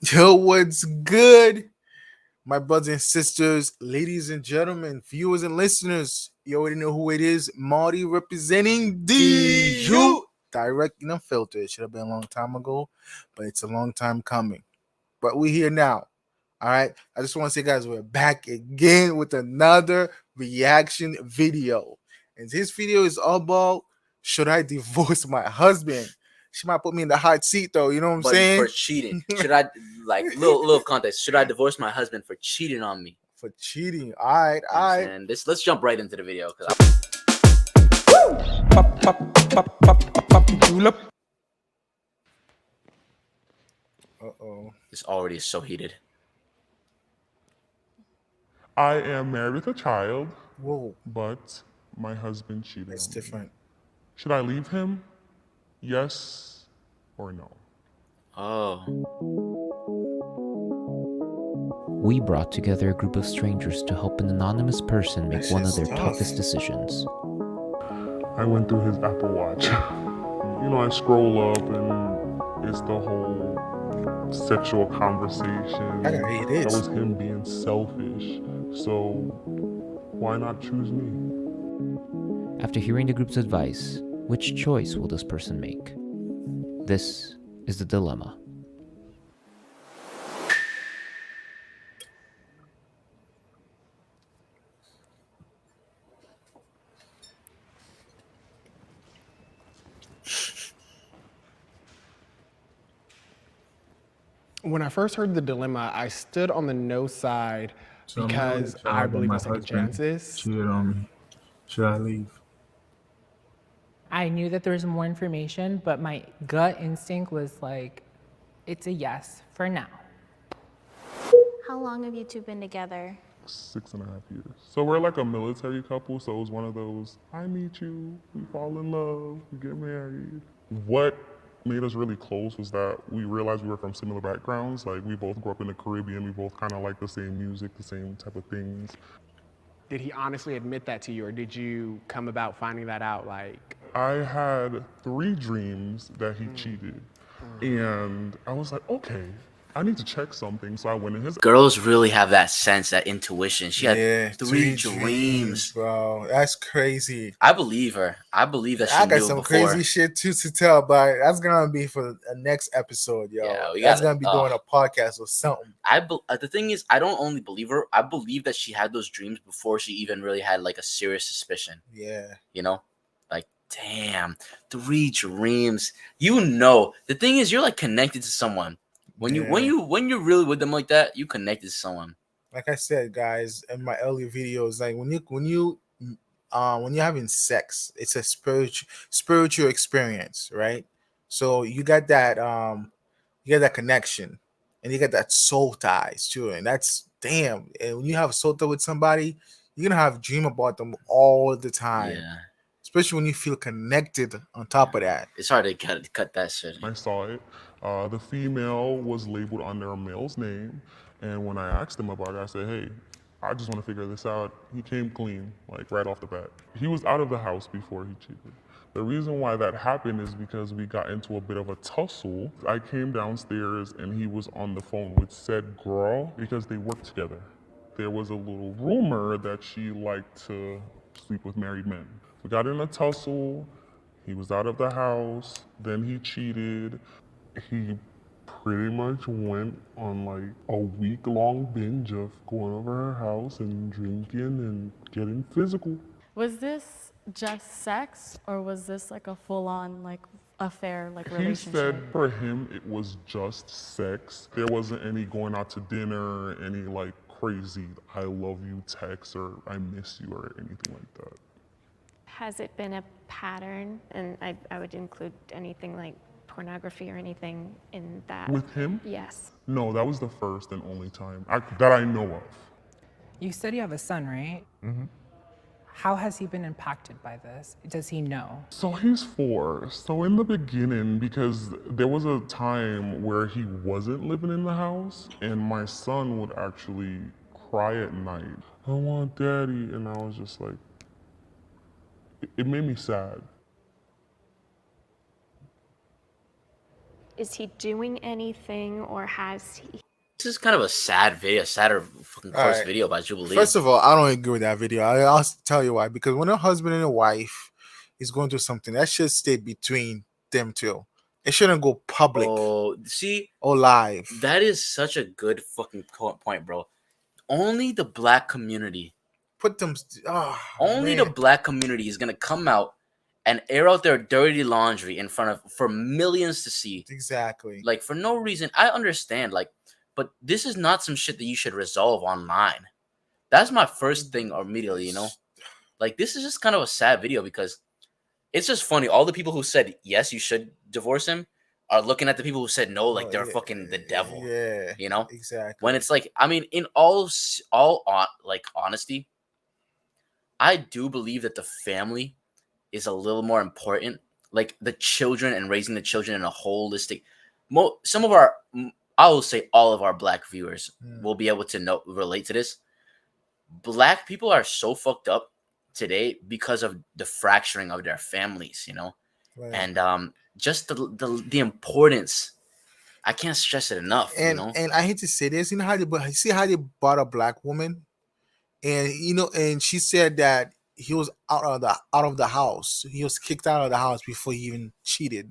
Yo, what's good? My brothers and sisters, ladies and gentlemen, viewers and listeners, you already know who it is. Marty representing DU. Direct and Unfiltered. It should have been a long time ago, but it's a long time coming. But we're here now. All right. I just want to say, guys, we're back again with another reaction video. And this video is all about should I divorce my husband? She might put me in the hot seat, though. You know what I'm But for saying? cheating, should I little context? Should I divorce my husband for cheating on me? For cheating. All right. You know All what I'm right. saying? Let's jump right into the video because Uh-oh. this already is so heated. I am married with a child, Whoa. but my husband cheated That's on me. different. Should I leave him? Yes or no? Oh, We brought together a group of strangers to help an anonymous person make That one of shit's their tough. toughest decisions. I went through his Apple Watch. I scroll up and it's the whole sexual conversation. I gotta hate That this. was him being selfish. So why not choose me? After hearing the group's advice, which choice will this person make? This is the dilemma. When I first heard the dilemma, I stood on the no side So I'm because really I proud believe my in second husband chances. cheated on me. Should I leave? I knew that there was more information, but my gut instinct was like, it's a yes for now. How long have you two been together? 6.5 years. So we're like a military couple, so it was one of those, I meet you, we fall in love, we get married. What made us really close was that we realized we were from similar backgrounds. Like we both grew up in the Caribbean, we both kind of like the same music, the same type of things. Did he honestly admit that to you, or did you come about finding that out like? I had 3 dreams that he cheated. And I was like, okay, I need to check something. So I went in his girls really have that sense, that intuition. She had Yeah, 3 dreams. bro. That's crazy. I believe her. I believe that she I got knew some before. crazy shit too to tell, but that's gonna be for the next episode, yo. Yeah, we that's gotta- gonna be doing a podcast or something. The thing is, I don't only believe her. I believe that she had those dreams before she even really had like a serious suspicion. Yeah. Like, damn, 3 dreams. The thing is, you're like connected to someone. When Yeah. you're really with them like that, you connected to someone. Like I said, guys, in my earlier videos, like when you're having sex, it's a spiritual experience, right? So you got that connection, and you got that soul ties too, and that's damn. And when you have a soul tie with somebody, you're gonna have a dream about them all the time, Yeah, especially when you feel connected. On top of that, it's hard to cut that shit. I saw it. The female was labeled under a male's name, and when I asked him about it, I said, "Hey, I just want to figure this out." He came clean, like right off the bat. He was out of the house before he cheated. The reason why that happened is because we got into a bit of a tussle. I came downstairs and he was on the phone with said girl because they worked together. There was a little rumor that she liked to sleep with married men. We got in a tussle. He was out of the house. Then he cheated. He pretty much went on like a week-long binge of going over her house and drinking and getting physical. Was this just sex, or was this like a full-on like affair, like He relationship? said for him it was just sex. There wasn't any going out to dinner, any like crazy I love you texts or I miss you or anything like that. Has it been a pattern? And I would include anything like pornography or anything in that. With him? Yes. No, that was the first and only time that I know of. You said you have a son, right? Mm-hmm. How has he been impacted by this? Does he know? So he's 4. So in the beginning, because there was a time where he wasn't living in the house, and my son would actually cry at night, "I want daddy," and I was just like, it made me sad. is he doing anything, or has he? This is kind of a sad video, sadder fucking All course right. video about Jubilee. First of all, I don't agree with that video. I'll tell you why. Because when a husband and a wife is going through something, that should stay between them two. It shouldn't go public Oh, see, or live. that is such a good fucking point, bro. Only the black community, Put them. Oh, only man. the black community is gonna come out and air out their dirty laundry in front of for millions to see. Exactly. Like for no reason. I understand, like, but this is not some shit that you should resolve online. That's my first thing immediately, you know? Like this is just kind of a sad video because it's just funny. All the people who said yes, you should divorce him are looking at the people who said no, like they're fucking the devil. Yeah. You know? Exactly. When it's like, I mean, in like honesty, I do believe that the family is a little more important. Like the children and raising the children in a holistic. Some of our, I will say, all of our black viewers will be able to relate to this. Black people are so fucked up today because of the fracturing of their families, you know, Right. and just the importance. I can't stress it enough. And you know, and I hate to say this, you know how they bought a black woman, and and she said that he was out of the house. He was kicked out of the house before he even cheated.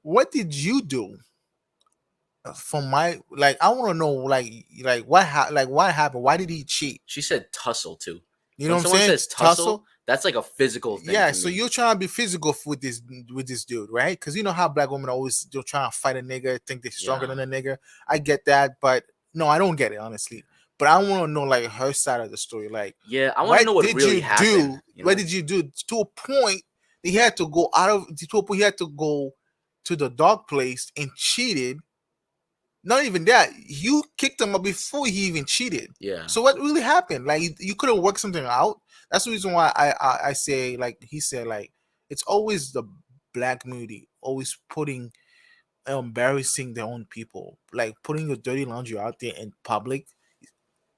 What did you do? From my I want to know what happened? Why did he cheat? she said tussle too. You know When what I'm someone saying? says tussle, that's like a physical thing. Yeah, to so me. you're trying to be physical with this dude, right? Because you know how black women always they're trying to fight a nigga, think they're stronger Yeah. than a nigga. I get that, but no, I don't get it honestly. But I want to know like her side of the story. Like, Yeah, I want to know what really happened. What did you do to a point that he had to go he had to go to the dark place and cheated? Not even that, you kicked him up before he even cheated. Yeah. So what really happened? Like you could have worked something out. That's the reason why I say, like he said, like it's always the black community always embarrassing their own people, like putting your dirty laundry out there in public.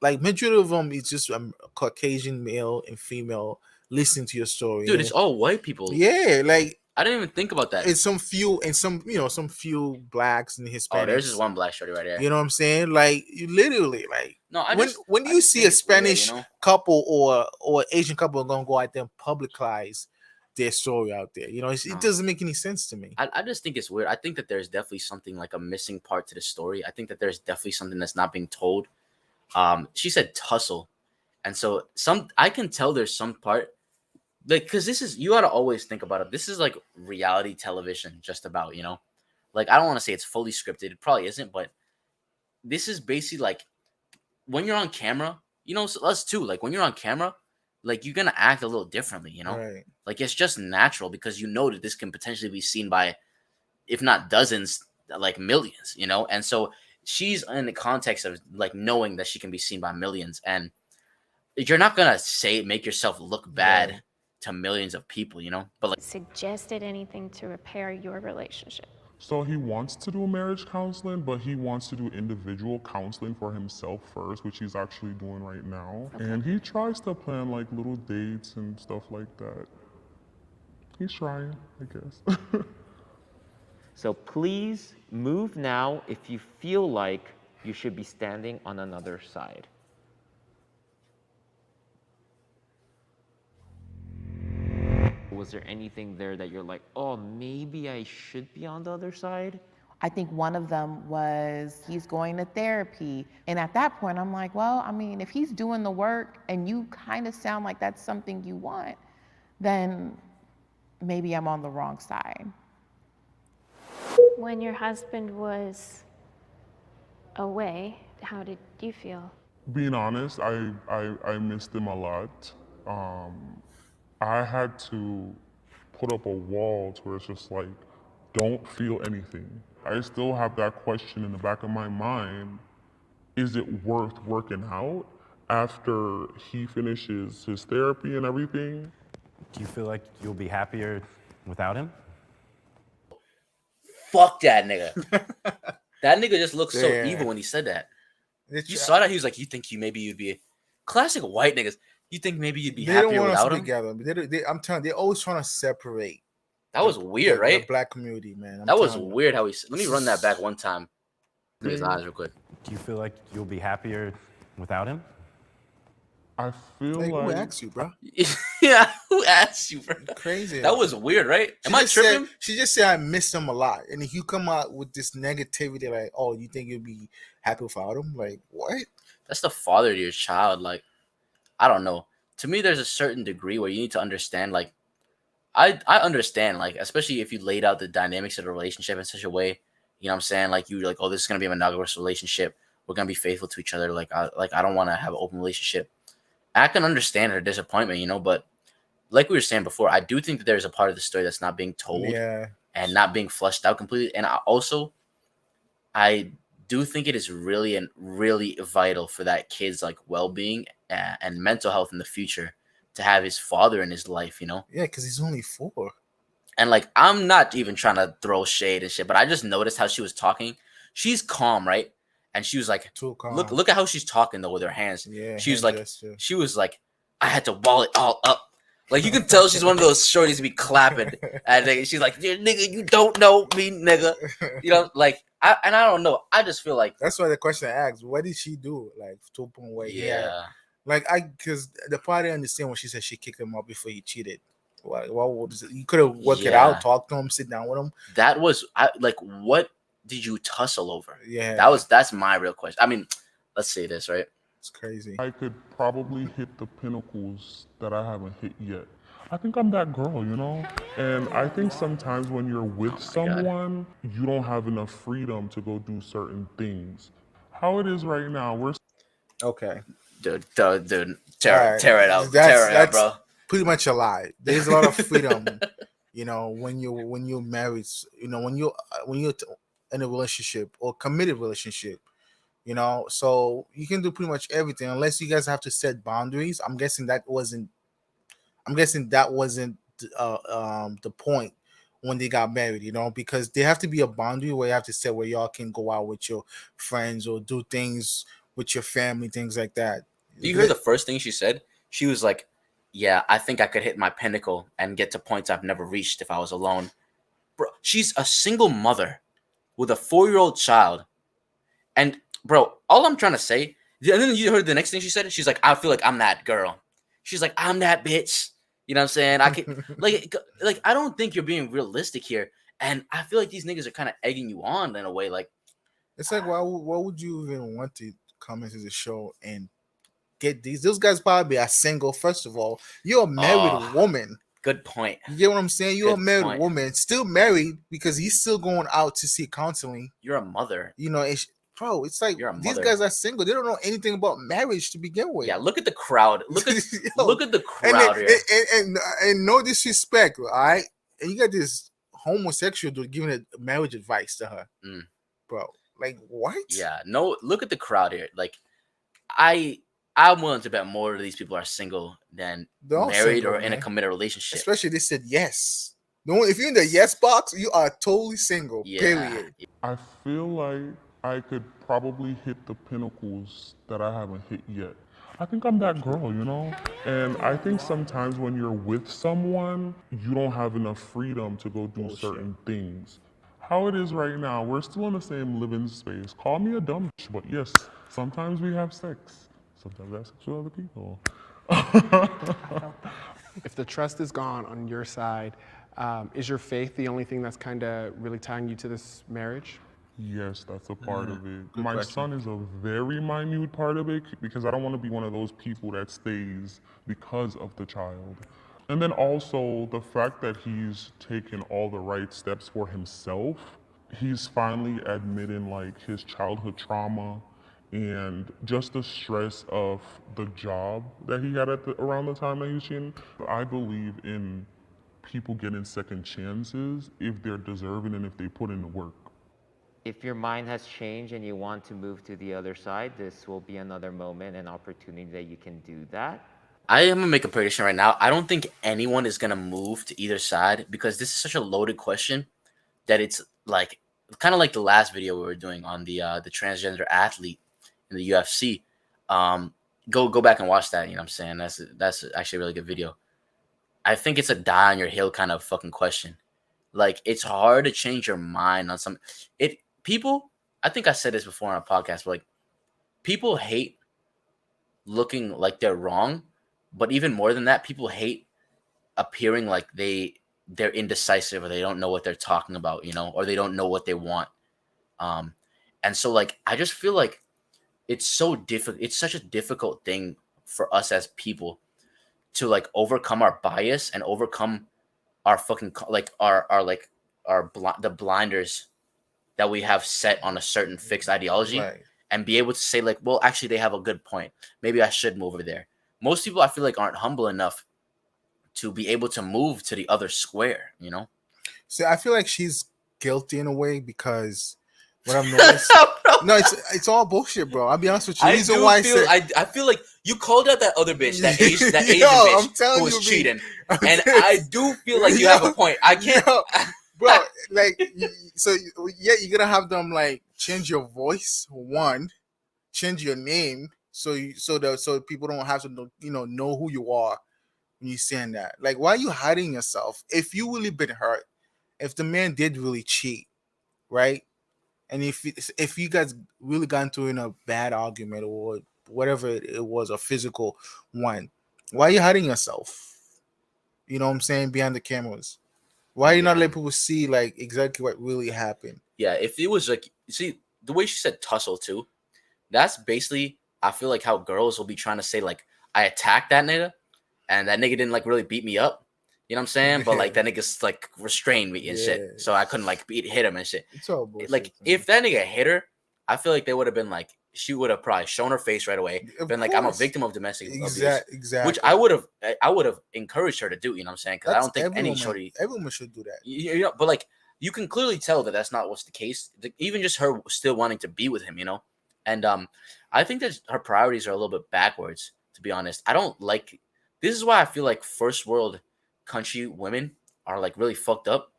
Like majority of them is just Caucasian male and female listening to your story. Dude, it's all white people. Yeah, like I didn't even think about that. it's some few blacks and Hispanics. Oh, there's just one black shorty right there. You know what I'm saying? Like you literally like No, when you see a Spanish couple or Asian couple gonna go out there and publicize their story out there, it doesn't make any sense to me. I just think it's weird. I think that there's definitely something like a missing part to the story. I think that there's definitely something that's not being told. She said tussle, and so I can tell there's some part. Like, because this is, you got to always think about it. This is like reality television, just about, like, I don't want to say it's fully scripted. It probably isn't, but this is basically like when you're on camera, so us too, like when you're on camera, like you're going to act a little differently, Right. like it's just natural because that this can potentially be seen by, if not dozens, like millions, and so she's in the context of like knowing that she can be seen by millions, and you're not going to make yourself look bad. Right. To millions of people, but like Suggested anything to repair your relationship? So he wants to do marriage counseling, but he wants to do individual counseling for himself first, which he's actually doing right now. Okay. And he tries to plan like little dates and stuff like that. He's trying, I guess. So please move now if you feel like you should be standing on another side. Was there anything there that you're like, oh, maybe I should be on the other side? I think one of them was he's going to therapy. And at that point, I'm like, well, I mean, if he's doing the work and you kind of sound like that's something you want, then maybe I'm on the wrong side. When your husband was away, how did you feel? Being honest, I missed him a lot. I had to put up a wall to where it's just like, don't feel anything. I still have that question in the back of my mind. Is it worth working out after he finishes his therapy and everything? Do you feel like you'll be happier without him? fuck that nigga. That nigga just looked so Yeah. evil when he said that. It's- You saw that? He was like, you think maybe you'd be classic white niggas. You think maybe you'd be They don't happier want us without to him? be together. I'm telling you, they're always trying to separate That was weird, the right? black community, man. That was telling you. weird how he. Let me run that back one time. Look at his eyes real quick. Do you feel like you'll be happier without him? I feel Like, who like asked you, bro? Yeah, who asked you, bro? Crazy. That was weird, right? Am I just said- tripping? she just said I miss him a lot, and if you come out with this negativity, like, oh, you think you'll be happy without him? Like, what? That's the father to your child. Like, I don't know. To me, there's a certain degree where you need to understand. Like, I understand. Like, especially if you laid out the dynamics of the relationship in such a way, you know what I'm saying? Like, you're like, oh, this is gonna be a monogamous relationship. We're gonna be faithful to each other. Like, I don't want to have an open relationship. I can understand her disappointment, you know, but like we were saying before, I do think that there's a part of the story that's not being told and not being fleshed out completely. And I do think it is really and really vital for that kid's like well-being and mental health in the future to have his father in his life, you know? Yeah, because he's only 4. And like, I'm not even trying to throw shade and shit, but I just noticed how she was talking. She's calm, right? And she was like, Too calm. look at how she's talking though with her hands. Yeah, she was hand like, gesture. she was like, I had to wall it all up. Like, you can tell she's one of those shorties to be clapping. And she's like, yeah, nigga, you don't know me, nigga. You know, like, I don't know. I just feel like That's why the question I asked, what did she do? Like, to a point where, yeah. Like, because the part I understand when she said she kicked him out before he cheated. What was it? You could have worked it out, talk to him, sit down with him. That was, like, what did you tussle over? Yeah. That's my real question. I mean, let's say this, right? It's crazy. I could probably hit the pinnacles that I haven't hit yet. I think I'm that girl, you know? And I think sometimes when you're with someone, you don't have enough freedom to go do certain things. How it is right now, we're Okay. Dude, tear it out. That's Tear it out, bro. Pretty much a lie. There's a lot of freedom, you know, when you're married, you know, when you're in a relationship or committed relationship, you know, so you can do pretty much everything unless you guys have to set boundaries. I'm guessing that wasn't the point when they got married, you know, because there have to be a boundary where you have to set where y'all can go out with your friends or do things with your family, things like that. You heard the first thing she said? She was like, yeah, I think I could hit my pinnacle and get to points I've never reached if I was alone. Bro, she's a single mother with a 4-year-old child. And, bro, all I'm trying to say, and then you heard the next thing she said? She's like, I feel like I'm that girl. She's like, I'm that bitch. You know what I'm saying? I can like I don't think you're being realistic here. And I feel like these niggas are kind of egging you on in a way. Like, it's like, why would you even want to come into the show and get those guys probably are single? First of all, you're a married woman. Good point. You get what I'm saying? You're a married woman, still married because he's still going out to see counseling. You're a mother. You know, bro, it's like these guys are single. They don't know anything about marriage to begin with. Yeah, look at the crowd. Look at the crowd here. And no disrespect, all right? And you got this homosexual dude giving a marriage advice to her. Bro, like, what? Yeah, no, look at the crowd here. Like, I'm willing to bet more of these people are single than married or in a committed relationship. Especially they said yes. No, if you're in the yes box, you are totally single. Yeah. Period. I feel like I could probably hit the pinnacles that I haven't hit yet. I think I'm that girl, you know? And I think sometimes when you're with someone, you don't have enough freedom to go do certain things. How it is right now, we're still in the same living space. Call me a dumb bitch, but yes, sometimes we have sex. Sometimes I have sex with other people. If the trust is gone on your side, is your faith the only thing that's kind of really tying you to this marriage? Yes, that's a part of it. My son is a very minute part of it because I don't want to be one of those people that stays because of the child. And then also the fact that he's taken all the right steps for himself. He's finally admitting like his childhood trauma and just the stress of the job that he had around the time that he was cheating. I believe in people getting second chances if they're deserving and if they put in the work. If your mind has changed and you want to move to the other side, this will be another moment and opportunity that you can do that. I am gonna make a prediction right now. I don't think anyone is gonna move to either side because this is such a loaded question that it's like kind of like the last video we were doing on the transgender athlete in the UFC. Go back and watch that. You know what I'm saying? That's actually a really good video. I think it's a die on your hill kind of fucking question. Like it's hard to change your mind on some it people. I think I said this before on a podcast, but like people hate looking like they're wrong, but even more than that, people hate appearing like they're indecisive or they don't know what they're talking about, or they don't know what they want. Um, and so like I just feel like it's so difficult. It's such a difficult thing for us as people to like overcome our bias and overcome our fucking like our like the blinders that we have set on a certain fixed ideology Right. and be able to say like, well, actually they have a good point. Maybe I should move over there. Most people I feel like aren't humble enough to be able to move to the other square. See, I feel like she's guilty in a way because what I've noticed. No, it's all bullshit, bro. I'll be honest with you. I Reason do why feel I said I feel like you called out that other bitch, that Asian Yo, bitch I'm telling who was you, B. cheating, I'm and telling- I do feel like you have a point. I can't. Yo, bro. Like, so yeah, you're gonna have them like change your voice, one, change your name, so people don't have to know who you are when you saying that. Like, why are you hiding yourself? If you really been hurt, if the man did really cheat, right? And if you guys really got into in a bad argument or whatever it was, a physical one, why are you hiding yourself? You know what I'm saying? Behind the cameras. Why you not Yeah. let people see like exactly what really happened? Yeah, if it was like, see the way she said tussle too, that's basically I feel like how girls will be trying to say like I attacked that nigga, and that nigga didn't like really beat me up. You know what I'm saying? But like that nigga's like restrained me and shit, Yeah. so I couldn't like hit him and shit. It's all bullshit. Like if that nigga hit her, I feel like they would have been like she would have probably shown her face right away, Of been like I'm a course. victim of domestic abuse, Exactly. which I would have encouraged her to do. You know what I'm saying? Because I That's don't think every any woman. shorty, Every woman should do that. but like you can clearly tell that that's not what's the case. Even just her still wanting to be with him, and I think that her priorities are a little bit backwards. To be honest, I don't like. This is why I feel like first world country women are like really fucked up,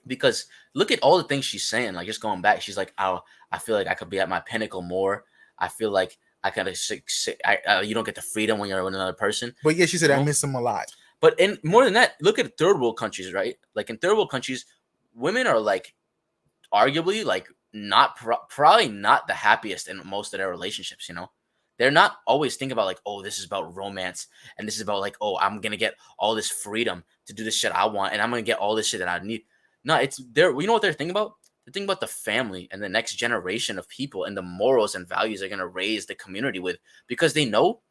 because look at all the things she's saying. Like just going back, she's like, "Oh, I feel like I could be at my pinnacle more. I feel like I kind of you don't get the freedom when you're with another person." But yeah, she said You I know? miss him a lot. But in more than that, look at third world countries, right? Like in third world countries, women are like arguably like not probably not the happiest in most of their relationships. They're not always thinking about like, oh, this is about romance, and this is about like, oh, I'm gonna get all this freedom to do the shit I want, and I'm gonna get all this shit that I need. No, it's they're you know what they're thinking about? They're thinking about the family and the next generation of people and the morals and values they're gonna raise the community with, because they know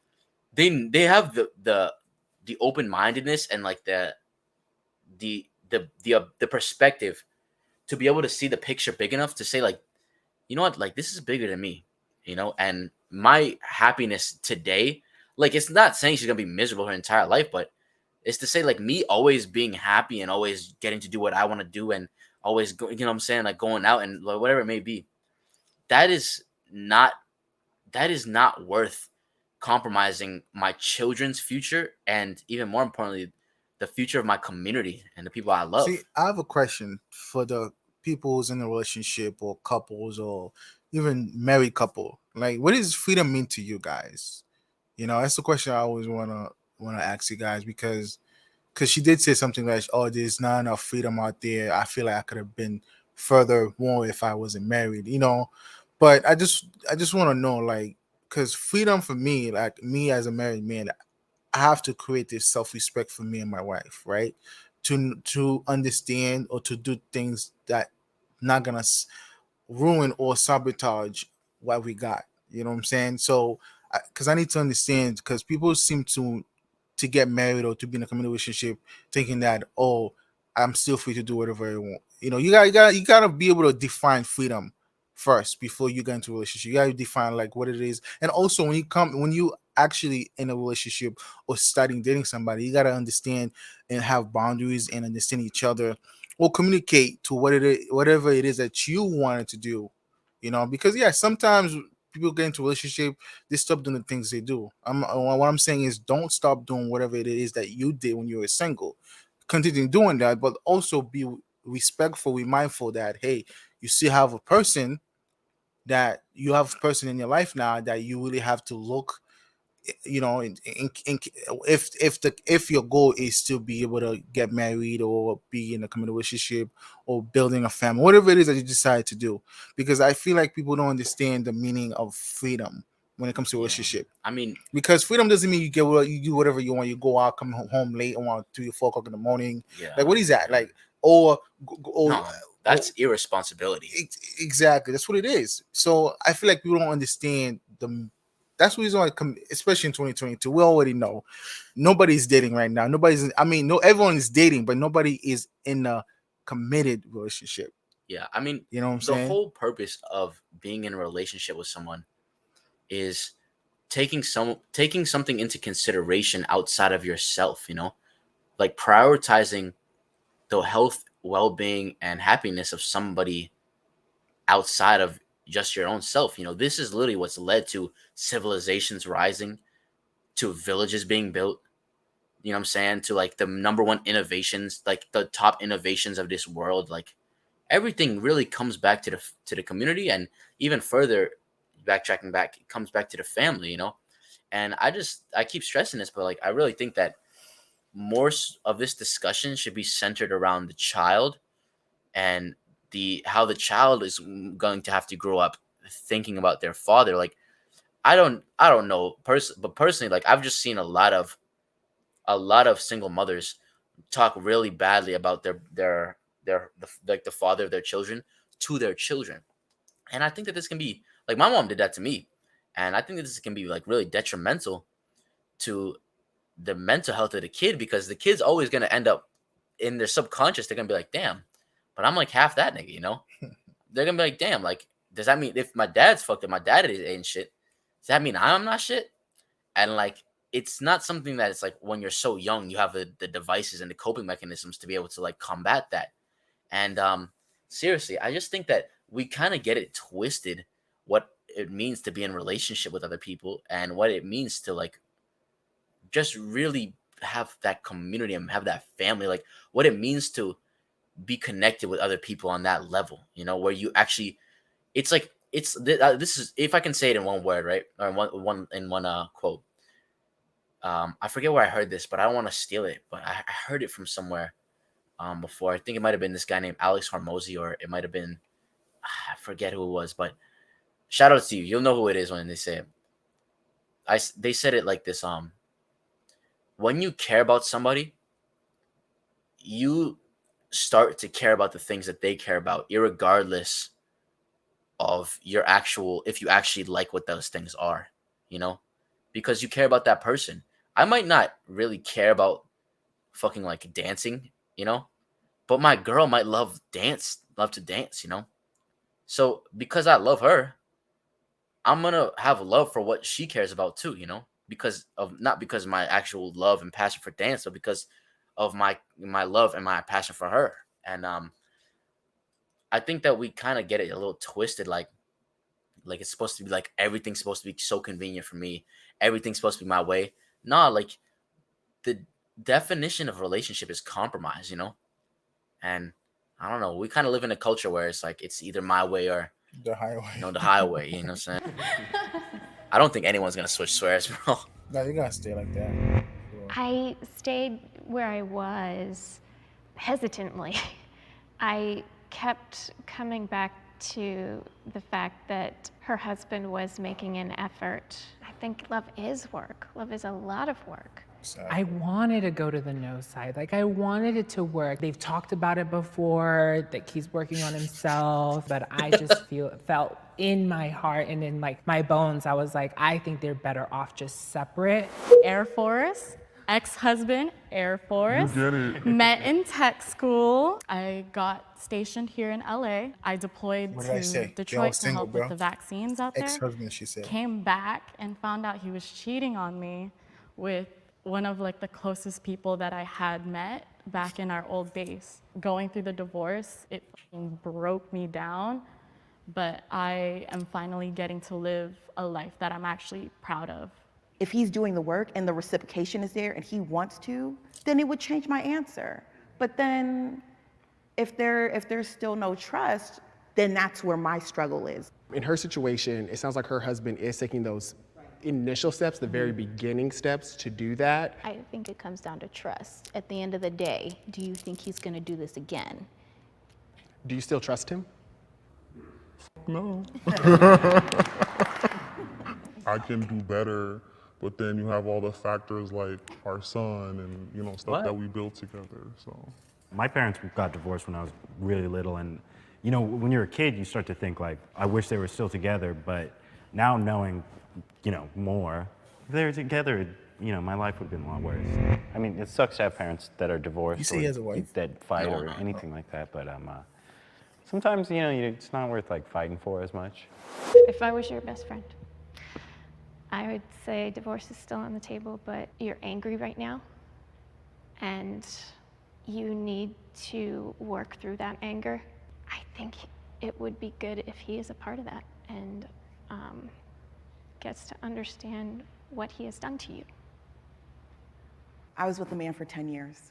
they have the open mindedness and like the perspective to be able to see the picture big enough to say like, you know what, like this is bigger than me, and my happiness today, like it's not saying she's gonna be miserable her entire life, but it's to say like me always being happy and always getting to do what I want to do and always go, what I'm saying, like going out and like, whatever it may be, that is not worth compromising my children's future and even more importantly the future of my community and the people I love. See, I have a question for the people who's in a relationship or couples or even married couple. Like, what does freedom mean to you guys? That's the question I always wanna ask you guys because she did say something like, "Oh, there's not enough freedom out there. I feel like I could have been further more if I wasn't married." But I just want to know, like, because freedom for me, like me as a married man, I have to create this self respect for me and my wife, right? To understand or to do things that not gonna ruin or sabotage what we got. You know what I'm saying? So, because I need to understand, because people seem to get married or to be in a committed relationship thinking that, oh, I'm still free to do whatever I want. You gotta be able to define freedom first before you get into a relationship. You gotta define like what it is, and also when you actually in a relationship or starting dating somebody, you gotta understand and have boundaries and understand each other or communicate to whatever it is that you wanted to do. Because yeah, sometimes people get into a relationship, they stop doing the things they do. What I'm saying is, don't stop doing whatever it is that you did when you were single. Continue doing that, but also be respectful, be mindful that hey, you still have a person in your life now that you really have to look you know, if your goal is to be able to get married or be in a committed relationship or building a family, whatever it is that you decide to do, because I feel like people don't understand the meaning of freedom when it comes to a relationship. I mean, Because freedom doesn't mean you do whatever you want. You go out, come home late, around 3 or 4 o'clock in the morning. yeah. Like, what is that? Like, or No, that's irresponsibility. exactly, that's what it is. So I feel like people don't understand the. That's the reason why, especially in 2022, we already know nobody's dating right now. I mean, no, everyone is dating, but nobody is in a committed relationship. Yeah, I mean, You know what I'm the saying? whole purpose of being in a relationship with someone is taking something into consideration outside of yourself, you know? Like prioritizing the health, well-being and happiness of somebody outside of just your own self. You know, this is literally what's led to civilizations rising, to villages being built, you know what I'm saying, to like the number one innovations, like the top innovations of this world. Like everything really comes back to the community, and even further backtracking back, it comes back to the family, you know. And I keep stressing this, but like I really think that of this discussion should be centered around the child and the how the child is going to have to grow up thinking about their father. Like I don't know but personally, like I've just seen a lot of single mothers talk really badly about like the father of their children to their children. And I think that this can be like my mom did that to me. And I think that this can be like really detrimental to the mental health of the kid, because the kid's always going to end up in their subconscious. They're going to be like, damn, but I'm like half that nigga, you know? They're going to be like, damn, like, does that mean if my dad's fucked up, my dad ain't shit, does that mean I'm not shit? And like, it's not something that it's like when you're so young, you have the devices and the coping mechanisms to be able to like combat that. And seriously, I just think that we kind of get it twisted what it means to be in relationship with other people and what it means to like just really have that community and have that family, like what it means to be connected with other people on that level, you know, where you actually, it's like, this is, if I can say it in one word, right? Or in one quote. I forget where I heard this, but I don't want to steal it, but I heard it from somewhere before. I think it might have been this guy named Alex Hormozy, or it might have been, I forget who it was, but shout out to you. You'll know who it is when they say it. They said it like this, when you care about somebody, you start to care about the things that they care about, irregardless of if you actually like what those things are, you know, because you care about that person. I might not really care about fucking like dancing, you know, but my girl might love to dance, you know. So because I love her, I'm gonna have love for what she cares about too, you know, because of not because of my actual love and passion for dance, but because of my love and my passion for her. And I think that we kind of get it a little twisted, like it's supposed to be like everything's supposed to be so convenient for me, everything's supposed to be my way. Nah, like the definition of relationship is compromise, you know. And I don't know, we kind of live in a culture where it's like it's either my way or The highway. you know, the highway, you know what I'm saying? I don't think anyone's gonna switch swears, bro. No, you're gonna stay like that. I stayed where I was hesitantly. I kept coming back to the fact that her husband was making an effort. I think love is work. Love is a lot of work. I wanted to go to the no side. Like, I wanted it to work. They've talked about it before, that he's working on himself, but I just felt in my heart and in like my bones, I was like, I think they're better off just separate. Air Force, ex-husband, Air Force. You get it. Met in tech school. I got stationed here in LA. I deployed What did I to say? They all Detroit to single, help bro. with the vaccines out there. Ex-husband, she said. Came back and found out he was cheating on me with one of like the closest people that I had met back in our old base. Going through the divorce, it fucking broke me down, but I am finally getting to live a life that I'm actually proud of. If he's doing the work and the reciprocation is there and he wants to, then it would change my answer. But then if there's still no trust, then that's where my struggle is. In her situation, it sounds like her husband is taking those initial steps, the very beginning steps to do that. I think it comes down to trust. At the end of the day, do you think he's going to do this again? Do you still trust him? No. I can do better, but then you have all the factors like our son and, you know, stuff that we built together, so. My parents got divorced when I was really little, and you know, when you're a kid, you start to think like, I wish they were still together, but now knowing, you know, more, if they were together, you know, my life would have been a lot worse. I mean, it sucks to have parents that are divorced You say he has a wife? that fight or anything like that, but sometimes, you know, it's not worth like fighting for as much. If I was your best friend, I would say divorce is still on the table, but you're angry right now, and you need to work through that anger. I think it would be good if he is a part of that and gets to understand what he has done to you. I was with a man for 10 years,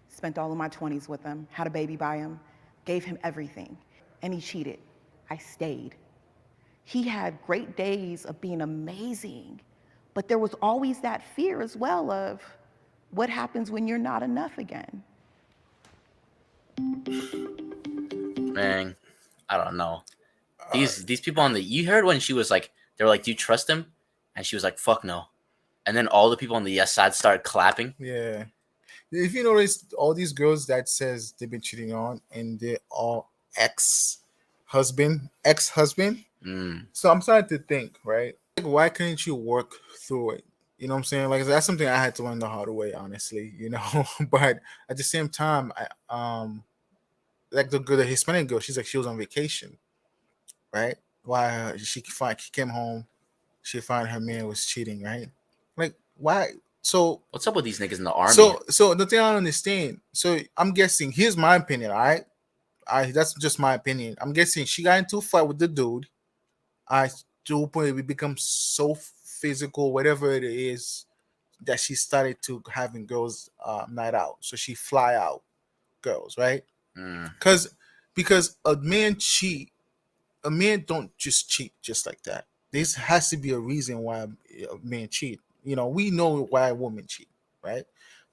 spent all of my 20s with him, had a baby by him, gave him everything, and he cheated. I stayed. He had great days of being amazing, but there was always that fear as well of what happens when you're not enough again. Man, I don't know. These people on the, you heard when she was like, they were like, do you trust him? And she was like, fuck no. And then all the people on the yes side started clapping. Yeah. If you notice, all these girls that says they've been cheating on, and they're all ex-husband. So I'm starting to think, right? Like, why couldn't you work through it? You know what I'm saying? Like, that's something I had to learn the hard way, honestly. You know, but at the same time, like the Hispanic girl, she's like, she was on vacation, right? Why she came home, she found her man was cheating, right? Like, why? So what's up with these niggas in the army? So the thing I don't understand. So I'm guessing. Here's my opinion. All right, that's just my opinion. I'm guessing she got into a fight with the dude. To a point we become so physical, whatever it is, that she started to having girls night out. So she fly out girls, right? Because a man don't just cheat just like that. This has to be a reason why a man cheat. You know, we know why a woman cheat, right?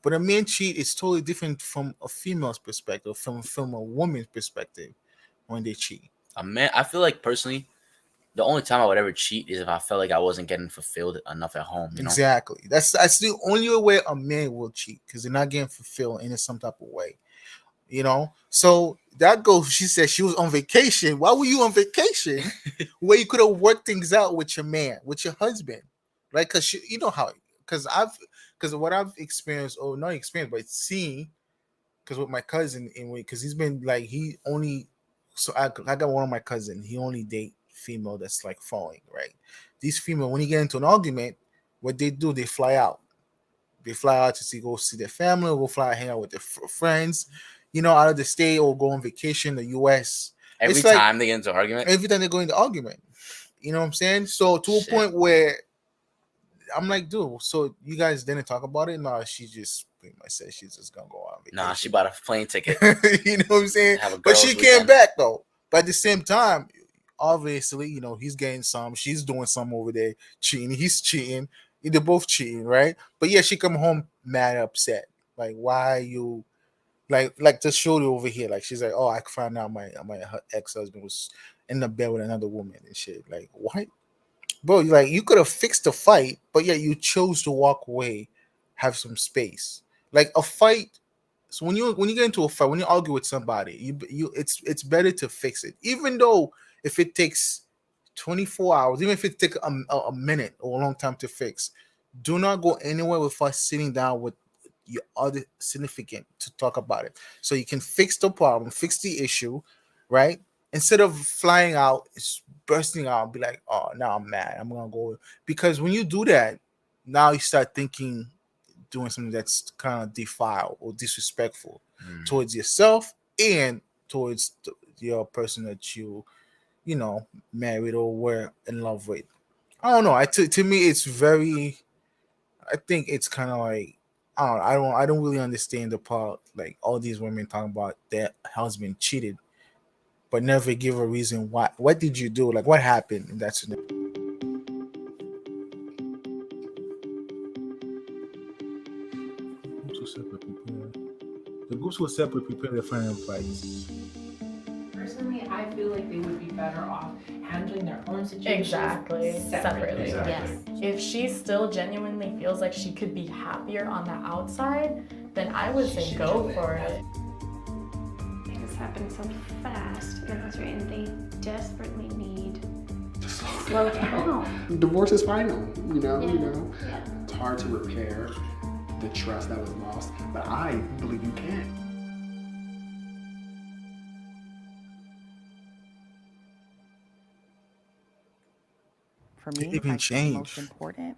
But a man cheat is totally different from a female's perspective, from a woman's perspective when they cheat. A man, I feel like personally, the only time I would ever cheat is if I felt like I wasn't getting fulfilled enough at home. You know? Exactly. That's the only way a man will cheat, because they're not getting fulfilled in some type of way. You know, so that girl, she said she was on vacation. Why were you on vacation where you could have worked things out with your man, with your husband, right? Because you know how, because what I've experienced, or not experienced, but seen, because with my cousin, because he's been like, I got one of my cousin, he only date female that's like falling, right? These female, when you get into an argument, what they do, they fly out. They fly out to go see their family, or go fly out, hang out with their friends, you know, out of the state, or go on vacation in the US. Every time they get into argument? Every time they go into argument. You know what I'm saying? So to a point where I'm like, dude, so you guys didn't talk about it? No, she just pretty much said she's just gonna go on vacation. Nah, she bought a plane ticket. You know what I'm saying? But she came back though. But at the same time, obviously, you know, he's getting some, she's doing some over there, cheating, he's cheating, they're both cheating, right? But yeah, she come home mad upset. Like, why you like to show you over here? Like, she's like, oh, I found out my ex-husband was in the bed with another woman and shit. Like, what? Bro, like, you could have fixed the fight, but yeah, you chose to walk away, have some space. Like a fight. So when you get into a fight, when you argue with somebody, it's better to fix it, even though if it takes 24 hours, even if it takes a minute or a long time to fix. Do not go anywhere without sitting down with your other significant to talk about it, so you can fix the problem, fix the issue, right? Instead of flying out, bursting out, and be like, oh, now I'm mad, I'm gonna go. Because when you do that, now you start thinking, doing something that's kind of defiled or disrespectful towards yourself and towards your person that you know, married or were in love with. I don't know. To me, it's very. I think it's kind of like, I don't really understand the part, like all these women talking about their husband cheated, but never give a reason why. What did you do? Like, what happened in that scenario? The groups will separate prepare their final advice. Personally, I feel like they would be better off handling their own situations Exactly. Separately. Exactly. Yes. If she still genuinely feels like she could be happier on the outside, then I would say go for it. Things happen so fast in this way, and they desperately need to slow down. Divorce is final, you know. Yeah. It's hard to repair the trust that was lost, but I believe you can. For me, Even I think the most change. important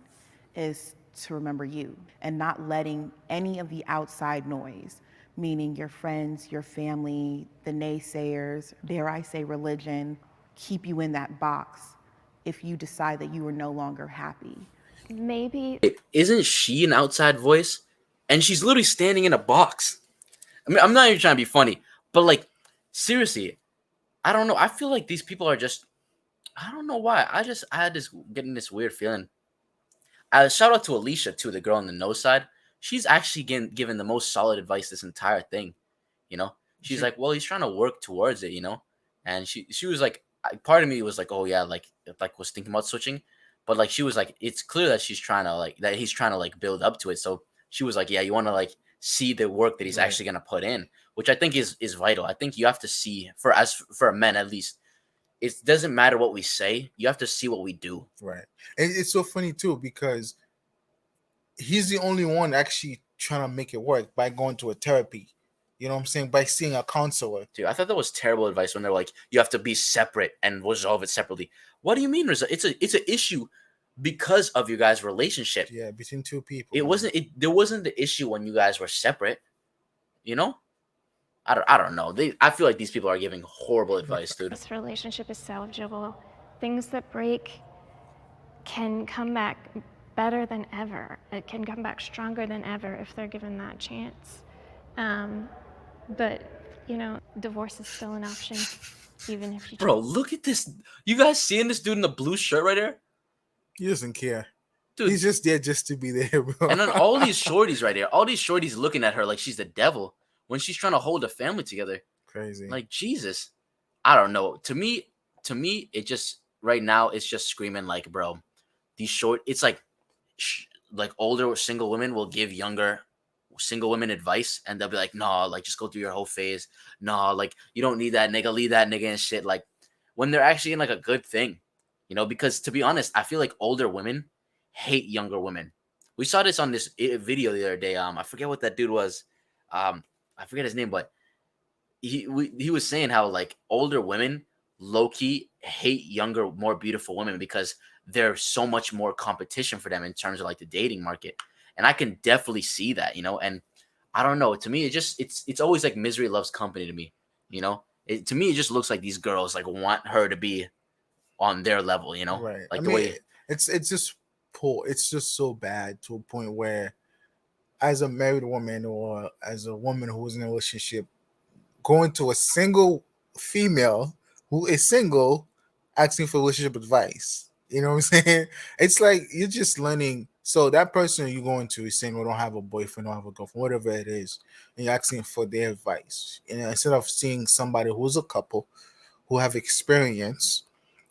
is to remember you and not letting any of the outside noise, meaning your friends, your family, the naysayers, dare I say religion, keep you in that box if you decide that you are no longer happy. Maybe Isn't she an outside voice? And she's literally standing in a box. I mean, I'm not even trying to be funny, but like, seriously, I don't know. I feel like these people are just, I don't know why. I had this getting this weird feeling. Shout out to Alicia too, the girl on the no side. She's actually given the most solid advice this entire thing. You know, she's like, well, he's trying to work towards it, you know, and she was like, part of me was like, oh yeah, like was thinking about switching, but like she was like, it's clear that she's trying to like that he's trying to like build up to it. So she was like, yeah, you want to like see the work that he's Right. actually gonna put in, which I think is vital. I think you have to see for men at least. It doesn't matter what we say. You have to see what we do. Right. And it's so funny too because he's the only one actually trying to make it work by going to a therapy. You know what I'm saying? By seeing a counselor. Dude, I thought that was terrible advice when they're like, you have to be separate and resolve it separately. What do you mean? It's an issue because of your guys' relationship. Yeah, between two people. There wasn't the issue when you guys were separate. You know? I don't know. I feel like these people are giving horrible advice, dude. this relationship is salvageable. Things that break can come back better than ever. It can come back stronger than ever if they're given that chance. But, you know, divorce is still an option, even if you Bro, look at this. You guys seeing this dude in the blue shirt right there? He doesn't care. Dude. He's just there just to be there, bro. And then all these shorties right there, all these shorties looking at her like she's the devil when she's trying to hold a family together. Crazy. Like, Jesus. I don't know. To me, it just, right now, it's just screaming like, bro, it's like older single women will give younger single women advice and they'll be like, no, like just go through your whole phase. No, like you don't need that nigga, leave that nigga and shit. Like when they're actually in like a good thing, you know, because to be honest, I feel like older women hate younger women. We saw this on this video the other day. I forget what that dude was. I forget his name, but he was saying how like older women low-key hate younger, more beautiful women because there's so much more competition for them in terms of like the dating market. And I can definitely see that, you know, and I don't know. To me, it's always like misery loves company to me, you know. To me, it just looks like these girls like want her to be on their level, you know. Right. Like I the mean, way it's just poor. It's just so bad to a point where, as a married woman or as a woman who's in a relationship, going to a single female who is single, asking for relationship advice. You know what I'm saying? It's like you're just learning. So that person you're going to is single, don't have a boyfriend, don't have a girlfriend, whatever it is, and you're asking for their advice. And instead of seeing somebody who's a couple, who have experience,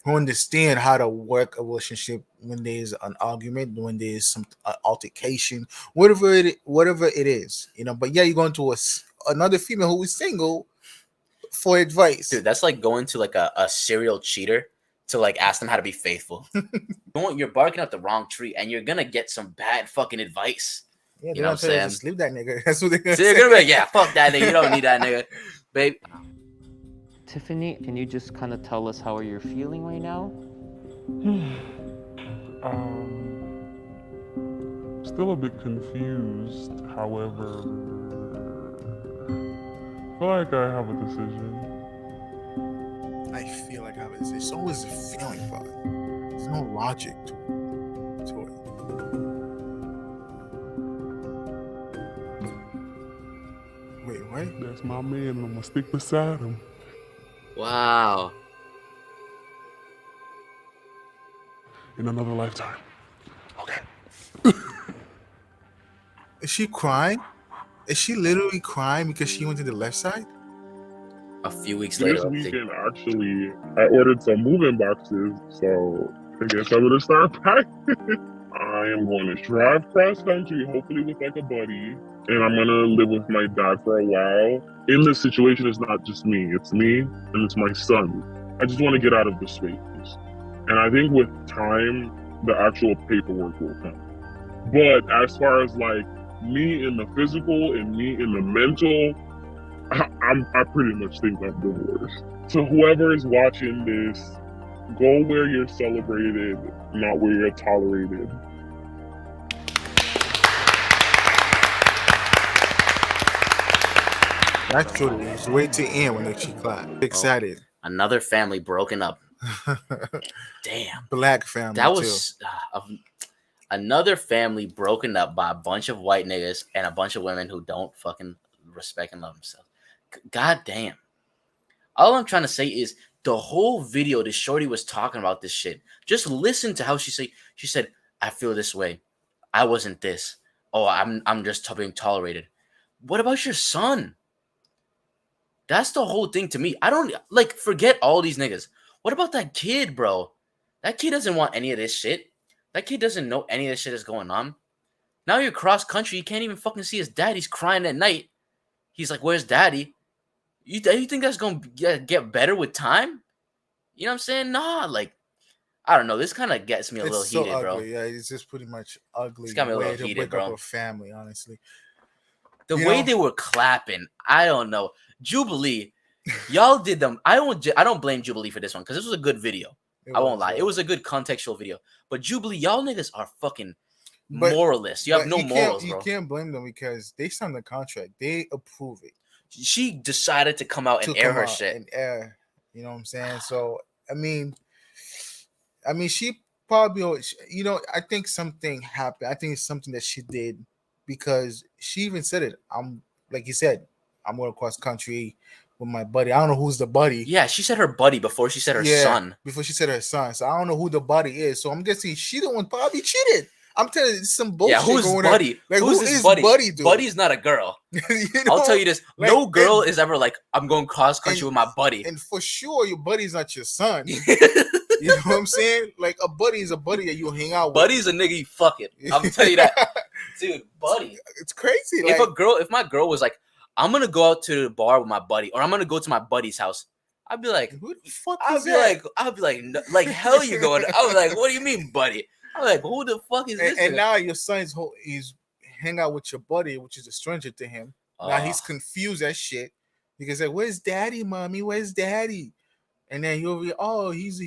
who understand how to work a relationship when there's an argument, when there's some altercation, whatever it is, you know. But yeah, you're going to another female who is single for advice. Dude, that's like going to like a serial cheater to like ask them how to be faithful. You're barking up the wrong tree and you're gonna get some bad fucking advice. Yeah, you know what I'm saying? Just leave that nigga. That's what they're gonna So say. you're gonna be like, yeah, fuck that nigga. You don't need that nigga, babe. Tiffany, can you just kind of tell us how you're feeling right now? Still a bit confused. However, I feel like I have a decision. I feel like I have this. It's always a feeling, but there's no logic to it. Wait, what? That's my man, and I'm gonna stick beside him. Wow. In another lifetime. Okay. Is she crying? Is she literally crying because she went to the left side? A few weeks This later, weekend, actually, I ordered some moving boxes, so I guess I'm gonna start packing. I am going to drive cross country, hopefully with like a buddy, and I'm gonna live with my dad for a while. In this situation, it's not just me; it's me and it's my son. I just want to get out of the space, and I think with time, the actual paperwork will come. But as far as like me in the physical and me in the mental, I pretty much think I'm divorced. So whoever is watching this, go where you're celebrated, not where you're tolerated. Actually, it's way to end when she clapped. Excited. another family broken up. Damn. Black family That too. was another family broken up by a bunch of white niggas and a bunch of women who don't fucking respect and love themselves. God damn. All I'm trying to say is the whole video this shorty was talking about this shit. Just listen to how she said, I feel this way. I wasn't this. Oh, I'm just being tolerated. What about your son? That's the whole thing to me. I don't like forget all these niggas. What about that kid, bro? That kid doesn't want any of this shit. That kid doesn't know any of this shit is going on. Now you're cross country. You can't even fucking see his dad. He's crying at night. He's like, where's daddy? You think that's going to get better with time? You know what I'm saying? Nah, like, I don't know. This kind of gets me a little heated, ugly, bro. Yeah, it's just pretty much ugly. It's got me a little way to heated, break up bro. a family, honestly. The way they were clapping, I don't know. Jubilee, y'all did them. I don't blame Jubilee for this one because this was a good video. I won't lie. It was a good contextual video. But Jubilee, y'all niggas are fucking moralists. You have no morals, bro. You can't blame them because they signed the contract. They approve it. She decided to come out and air her shit. You know what I'm saying? So, I mean, she probably, I think something happened. I think it's something that she did because she even said it. Like you said, I'm going to cross country with my buddy. I don't know who's the buddy. Yeah, she said her buddy before she said her son. Before she said her son. So I don't know who the buddy is. So I'm guessing she the one probably cheated. I'm telling you, some bullshit. Yeah, who's going buddy? On. Like, who's who this is buddy? Dude? Buddy's not a girl. I'll tell you this: like, no girl is ever like, I'm going cross country with my buddy. And for sure, your buddy's not your son. You know what I'm saying? Like a buddy is a buddy that you hang out with. Buddy's a nigga you fuck it. I'm gonna tell you that, dude. Buddy, it's crazy. If my girl was like, I'm gonna go out to the bar with my buddy, or I'm gonna go to my buddy's house, I'd be like, who the fuck I'd is be that? like, like hell you going? I was like, what do you mean, buddy? I'm like, who the fuck is this? And now your son's he's hang out with your buddy, which is a stranger to him. Now he's confused as shit because like, where's daddy, mommy? Where's daddy? And then you'll be, oh, he's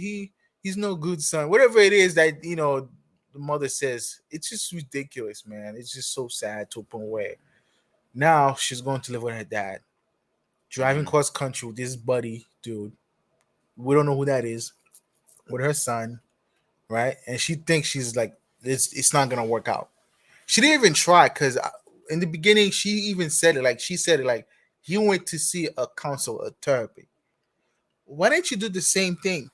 no good son. Whatever it is that the mother says, it's just ridiculous, man. It's just so sad to a point where now she's going to live with her dad, driving cross country with this buddy, dude. We don't know who that is, with her son, right? And she thinks she's like, it's not gonna work out. She didn't even try because in the beginning she even said it. Like she said it, like he went to see a counselor, a therapy. Why didn't you do the same thing,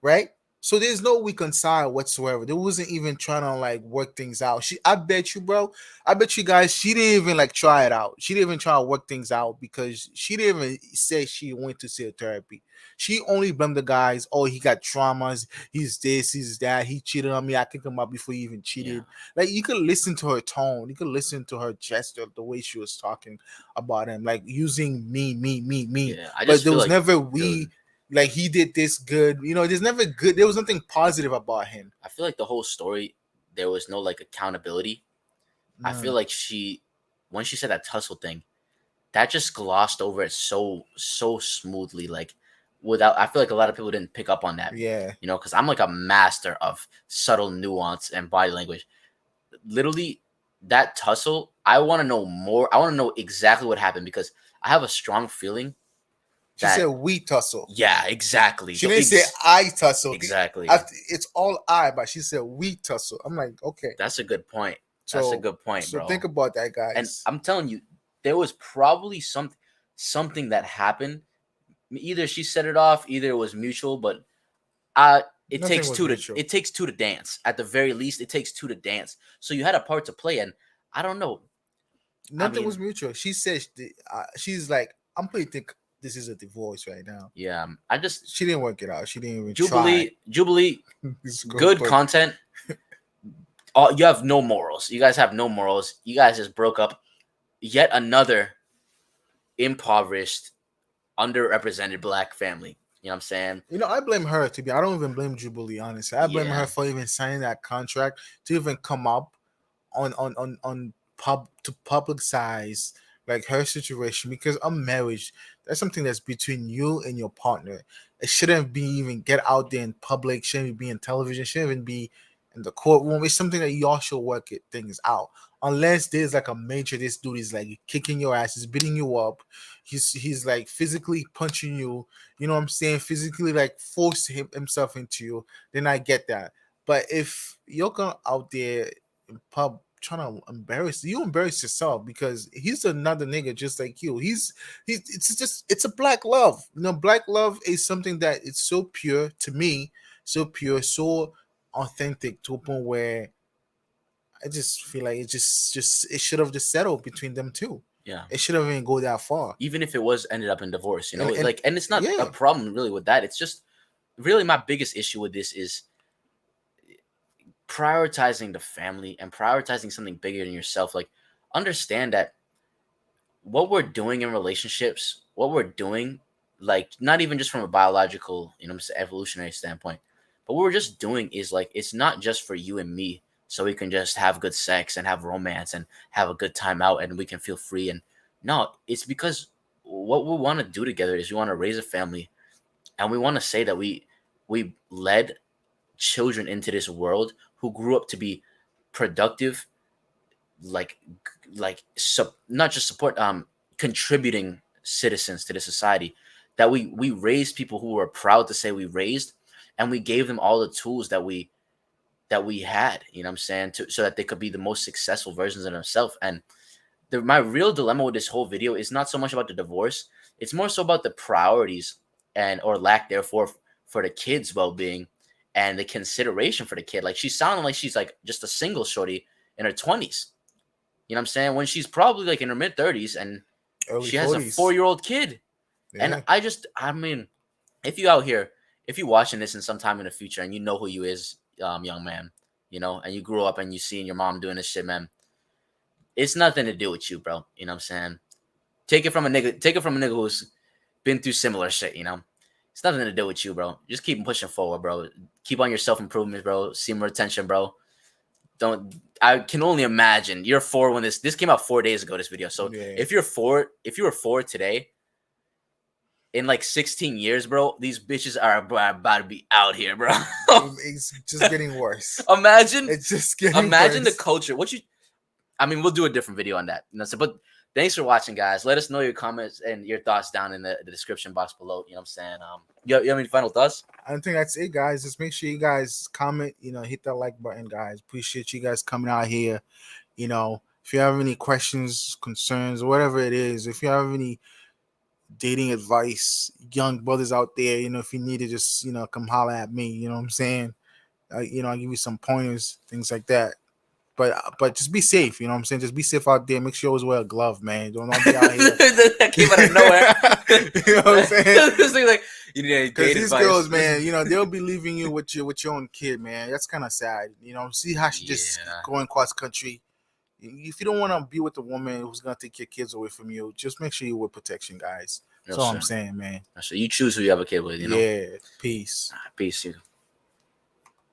right? So there's no reconcile whatsoever. There wasn't even trying to like work things out. I bet you, bro. I bet you guys, she didn't even like try it out. She didn't even try to work things out because she didn't even say she went to see a therapy. She only blamed the guys. Oh, he got traumas. He's this, he's that. He cheated on me. I kicked him out before he even cheated. Yeah. Like you could listen to her tone. You could listen to her gesture, the way she was talking about him, like using me. Yeah, but there was never we. Like he did this good, there's never good. There was nothing positive about him. I feel like the whole story, there was no like accountability. I feel like when she said that tussle thing, that just glossed over it so smoothly. Like I feel like a lot of people didn't pick up on that. Yeah. Because I'm like a master of subtle nuance and body language. Literally, that tussle, I want to know more. I want to know exactly what happened because I have a strong feeling. She said we tussle. Yeah, exactly. She didn't say I tussle. Exactly. It's all I, but she said we tussle. I'm like, okay. That's a good point. That's a good point, bro. So think about that, guys. And I'm telling you, there was probably something that happened. Either she set it off, either it was mutual, but it takes two to dance. At the very least, it takes two to dance. So you had a part to play, and I don't know. Nothing mean- was mutual. She said she's like, I'm pretty think this is a divorce right now. Yeah, She didn't work it out. She didn't even Jubilee, try. good content. You have no morals. You guys have no morals. You guys just broke up. Yet another impoverished, underrepresented black family. You know what I'm saying? I blame her to be. I don't even blame Jubilee. Honestly, I blame Yeah. her for even signing that contract to even come up on to publicize like her situation, because a marriage, that's something that's between you and your partner. It shouldn't be even get out there in public. Shouldn't be in television. Shouldn't even be in the courtroom. It's something that y'all should work it things out. Unless there's like a major, this dude is like kicking your ass, he's beating you up, he's like physically punching you. You know what I'm saying? Physically like force himself into you. Then I get that. But if you're going out there in pub trying to embarrass yourself, because he's another nigga just like you. It's a black love. Black love is something that it's so pure to me, so pure, so authentic to a point where I just feel like it should have just settled between them two. Yeah. It should have even go that far. Even if it was ended up in divorce, and it's not yeah. a problem really with that. It's just really my biggest issue with this is prioritizing the family and prioritizing something bigger than yourself. Like, understand that what we're doing in relationships, what we're doing, like, not even just from a biological, evolutionary standpoint, but what we're just doing is like, it's not just for you and me, so we can just have good sex and have romance and have a good time out and we can feel free. And no, it's because what we want to do together is we want to raise a family, and we want to say that we led children into this world who grew up to be productive, not just support, contributing citizens to the society, that we raised people who were proud to say we raised, and we gave them all the tools that we had, you know what I'm saying, so that they could be the most successful versions of themselves. And my real dilemma with this whole video is not so much about the divorce, it's more so about the priorities and or lack therefore for the kid's well-being and the consideration for the kid. Like, she's sounding like she's like just a single shorty in her 20s. You know what I'm saying? When she's probably like in her mid 30s and Early she has 40s. a 4-year-old kid. Yeah. And I mean, if you out here, if you're watching this in some time in the future and you know who you is, young man, and you grew up and you seen your mom doing this shit, man, it's nothing to do with you, bro. You know what I'm saying? Take it from a nigga who's been through similar shit, It's nothing to do with you, bro. Just keep pushing forward, bro. Keep on your self-improvement, bro. See more attention, bro. I can only imagine you're 4 when this came out 4 days ago, this video. So if you were 4 today, in like 16 years, bro, these bitches are about to be out here, bro. It's just getting worse. Imagine it's just getting imagine worse. the culture. We'll do a different video on that. But thanks for watching, guys. Let us know your comments and your thoughts down in the description box below. You know what I'm saying? You have any final thoughts? I think that's it, guys. Just make sure you guys comment, hit that like button, guys. Appreciate you guys coming out here. If you have any questions, concerns, whatever it is, if you have any dating advice, young brothers out there, if you need to just, come holler at me, you know what I'm saying? I'll give you some pointers, things like that. But just be safe, you know what I'm saying? Just be safe out there. Make sure you always wear a glove, man. Don't be out here. That came out of nowhere. You know what I'm saying? This thing like, because these girls, man, they'll be leaving you with your own kid, man. That's kind of sad. See how she just going cross country. If you don't want to be with a woman who's gonna take your kids away from you, just make sure you wear protection, guys. That's all I'm saying, man. So you choose who you have a kid with, Yeah. Peace. Peace.